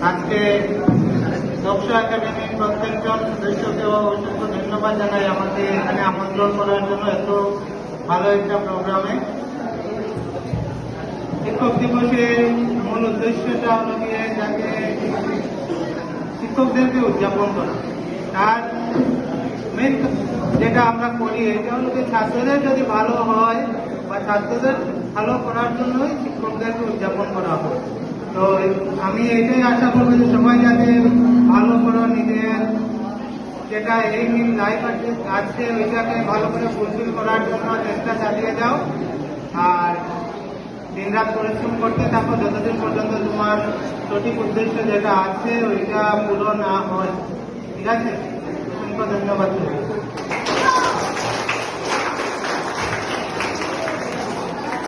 আজকে দক্ষ একাডেমির প্রত্যেকজন সদস্যকে অসংখ্য ধন্যবাদ জানাই আমাদের এখানে আমন্ত্রণ করার জন্য এত ভালো একটা প্রোগ্রামে। শিক্ষক দিবসের মূল উদ্দেশ্যটা হলো গিয়ে যাকে শিক্ষকদেরকে উদযাপন করা। তার মেন যেটা আমরা করি এটা হলো যে ছাত্রদের যদি ভালো হয় বা ছাত্রদের ভালো করার জন্যই শিক্ষকদেরকে উদযাপন করা হয়। তো আমি এটাই আশা করবো যে সবাই যাতে ভালো করে নিজের যেটা এই লাইফ আছে ওইটাকে ভালো করে ফুলফিল করার জন্য চেষ্টা চালিয়ে যাও, আর দিনরাত পরিশ্রম করতে থাকো যতদিন পর্যন্ত তোমার সঠিক উদ্দেশ্য যেটা আছে ওইটা পুরো না হয়। ঠিক আছে, অসংখ্য ধন্যবাদ।